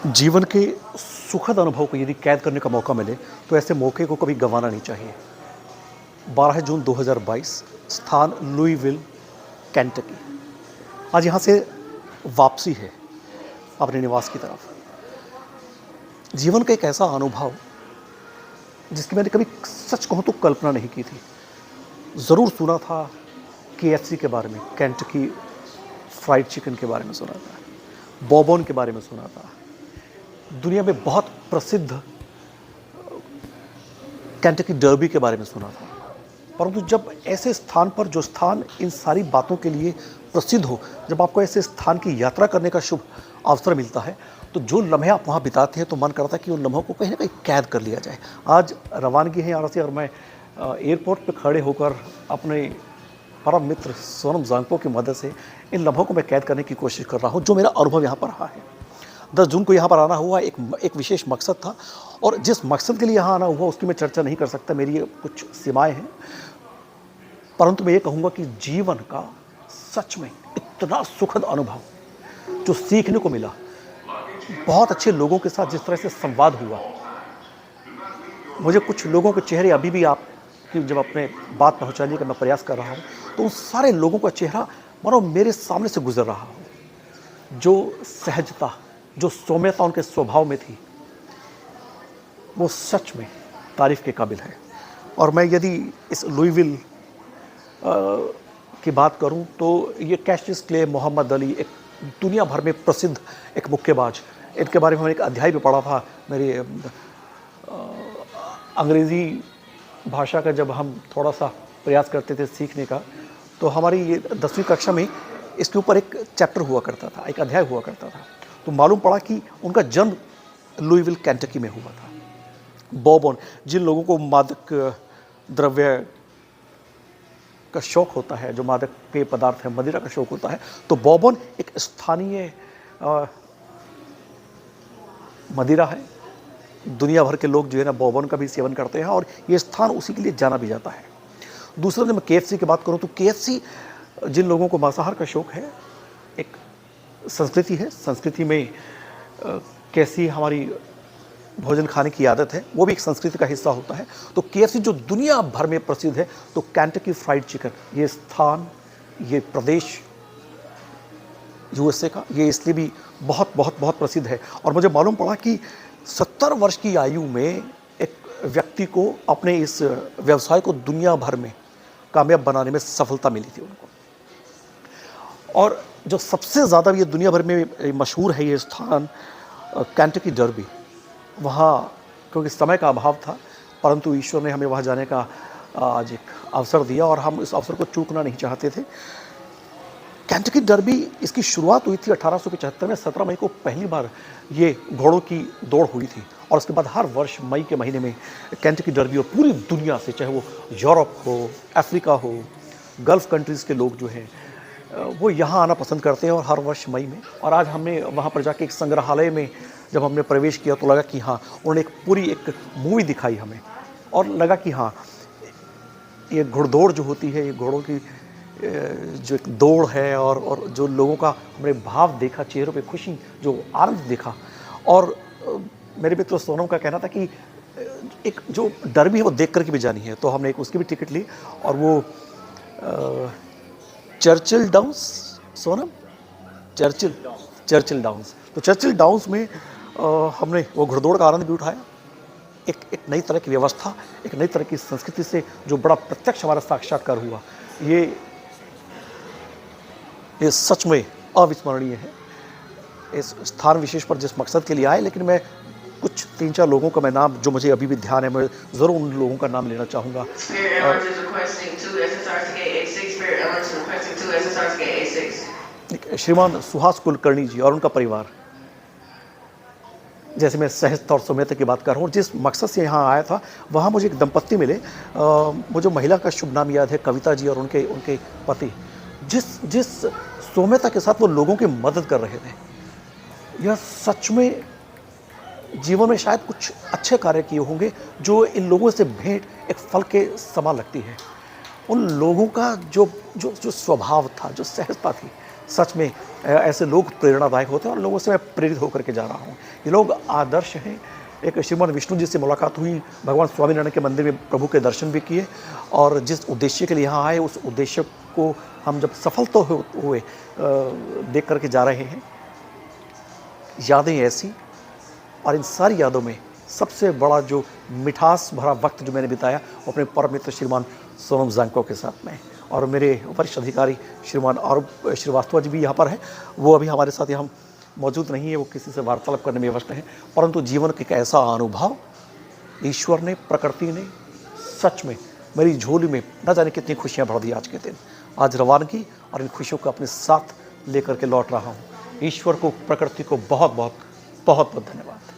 जीवन के सुखद अनुभव को यदि कैद करने का मौका मिले तो ऐसे मौके को कभी गंवाना नहीं चाहिए। 12 जून 2022, स्थान लुईविल, केंटकी। आज यहाँ से वापसी है अपने निवास की तरफ। जीवन का एक ऐसा अनुभव जिसकी मैंने कभी सच कहूँ तो कल्पना नहीं की थी। ज़रूर सुना था KFC के बारे में, केंटकी फ्राइड चिकन के बारे में सुना था, बॉबन के बारे में सुना था, दुनिया में बहुत प्रसिद्ध केंटकी डर्बी के बारे में सुना था। परंतु जब ऐसे स्थान पर, जो स्थान इन सारी बातों के लिए प्रसिद्ध हो, जब आपको ऐसे स्थान की यात्रा करने का शुभ अवसर मिलता है, तो जो लम्हे आप वहाँ बिताते हैं तो मन करता है कि उन लम्हों को कहीं ना कहीं कैद कर लिया जाए। आज रवानगी है यहाँ से और मैं एयरपोर्ट पर खड़े होकर अपने परम मित्र सोनम जांगपो की मदद से इन लम्हों को मैं कैद करने की कोशिश कर रहा हूँ, जो मेरा अनुभव यहाँ पर रहा है। 10 जून को यहाँ पर आना हुआ एक विशेष मकसद था, और जिस मकसद के लिए यहाँ आना हुआ उसकी मैं चर्चा नहीं कर सकता, मेरी कुछ सीमाएं हैं। परंतु मैं ये कहूँगा कि जीवन का सच में इतना सुखद अनुभव जो सीखने को मिला, बहुत अच्छे लोगों के साथ जिस तरह से संवाद हुआ, मुझे कुछ लोगों के चेहरे अभी भी आप कि जब अपने बात पहुँचाने का मैं प्रयास कर रहा हूँ तो उन सारे लोगों का चेहरा मानो मेरे सामने से गुजर रहा हो। जो सहजता, जो सौम्यता उनके स्वभाव में थी, वो सच में तारीफ़ के काबिल है। और मैं यदि इस लुईविल की बात करूं तो ये कैशियस क्ले, मोहम्मद अली, एक दुनिया भर में प्रसिद्ध एक मुक्केबाज, इनके बारे में मैंने एक अध्याय भी पढ़ा था मेरे अंग्रेज़ी भाषा का जब हम थोड़ा सा प्रयास करते थे सीखने का, तो हमारी ये 10वीं कक्षा में इसके ऊपर एक चैप्टर हुआ करता था, एक अध्याय हुआ करता था। तो मालूम पड़ा कि उनका जन्म लुईविल, केंटकी में हुआ था। बॉबन, जिन लोगों को मादक द्रव्य का शौक होता है, जो मादक पेय पदार्थ है, मदिरा का शौक होता है, तो बॉबन एक स्थानीय मदिरा है। दुनिया भर के लोग जो है ना बॉबन का भी सेवन करते हैं, और ये स्थान उसी के लिए जाना भी जाता है। दूसरा, जब मैं KFC की बात करूं तो KFC जिन लोगों को मांसाहार का शौक है, एक संस्कृति है, संस्कृति में कैसी हमारी भोजन खाने की आदत है, वो भी एक संस्कृति का हिस्सा होता है। तो KFC जो दुनिया भर में प्रसिद्ध है, तो केंटकी फ्राइड चिकन, ये स्थान, ये प्रदेश USA का, ये इसलिए भी बहुत बहुत बहुत प्रसिद्ध है। और मुझे मालूम पड़ा कि 70 वर्ष की आयु में एक व्यक्ति को अपने इस व्यवसाय को दुनिया भर में कामयाब बनाने में सफलता मिली थी उनको। और जो सबसे ज़्यादा ये दुनिया भर में मशहूर है ये स्थान केंटकी डर्बी, वहाँ क्योंकि समय का अभाव था, परंतु ईश्वर ने हमें वहाँ जाने का आज एक अवसर दिया और हम इस अवसर को चूकना नहीं चाहते थे। केंटकी डर्बी, इसकी शुरुआत हुई थी 1875 में। 17 मई को पहली बार ये घोड़ों की दौड़ हुई थी, और उसके बाद हर वर्ष मई के महीने में केंटकी डर्बी, और पूरी दुनिया से, चाहे वो यूरोप हो, अफ्रीका हो, गल्फ़ कंट्रीज़ के लोग जो हैं वो यहाँ आना पसंद करते हैं, और हर वर्ष मई में। और आज हमने वहाँ पर जाके एक संग्रहालय में जब हमने प्रवेश किया तो लगा कि हाँ, उन्होंने एक पूरी एक मूवी दिखाई हमें, और लगा कि हाँ, ये घुड़दौड़ जो होती है, ये घोड़ों की जो एक दौड़ है, और जो लोगों का हमने भाव देखा, चेहरों पे खुशी, जो आनंद देखा। और मेरे मित्र सोनम का कहना था कि एक जो डर्बी है वो देख करके भी जानी है, तो हमने एक उसकी भी टिकट ली, और वो Churchill downs, Sonam, Churchill downs, तो चर्चिल डाउन्स में हमने वो घुड़दौड़ का आनंद भी उठाया। एक नई तरह की व्यवस्था, एक नई तरह की संस्कृति से जो बड़ा प्रत्यक्ष हमारा साक्षात्कार हुआ, ये सच में अविस्मरणीय है। इस स्थान विशेष पर जिस मकसद के लिए आए, लेकिन मैं कुछ 3-4 लोगों का मैं नाम, जो मुझे अभी भी ध्यान है, मैं ज़रूर उन लोगों का नाम लेना चाहूँगा। श्रीमान सुहास कुलकर्णी जी और उनका परिवार, जैसे मैं सहजता और सौम्यता की बात कर रहा हूँ, जिस मकसद से यहाँ आया था, वहाँ मुझे एक दंपत्ति मिले। मुझे महिला का शुभ नाम याद है, कविता जी और उनके पति। जिस सौम्यता के साथ वो लोगों की मदद कर रहे थे, यह सच में जीवन में शायद कुछ अच्छे कार्य किए होंगे, जो इन लोगों से भेंट एक फल के समान लगती है। उन लोगों का जो स्वभाव था, जो सहजता थी, सच में ऐसे लोग प्रेरणादायक होते हैं और लोगों से मैं प्रेरित होकर के जा रहा हूँ। ये लोग आदर्श हैं। एक श्रीमान विष्णु जी से मुलाकात हुई, भगवान स्वामीनारायण के मंदिर में प्रभु के दर्शन भी किए और जिस उद्देश्य के लिए यहाँ आए उस उद्देश्य को हम जब सफल तो हुए देख करके जा रहे हैं। यादें ऐसी, और इन सारी यादों में सबसे बड़ा जो मिठास भरा वक्त जो मैंने बिताया वो अपने परम मित्र श्रीमान सोनम ज़ांगको के साथ में। और मेरे वरिष्ठ अधिकारी श्रीमान आरूप श्रीवास्तव जी भी यहाँ पर हैं। वो अभी हमारे साथ यहाँ मौजूद नहीं है, वो किसी से वार्तालाप करने में व्यस्त हैं। परंतु जीवन का एक ऐसा अनुभव ईश्वर ने, प्रकृति ने सच में मेरी झोली में न जाने कितनी खुशियाँ भर दी आज के दिन। आज रवानगी और इन खुशियों को अपने साथ लेकर के लौट रहा हूँ। ईश्वर को, प्रकृति को बहुत बहुत बहुत बहुत धन्यवाद।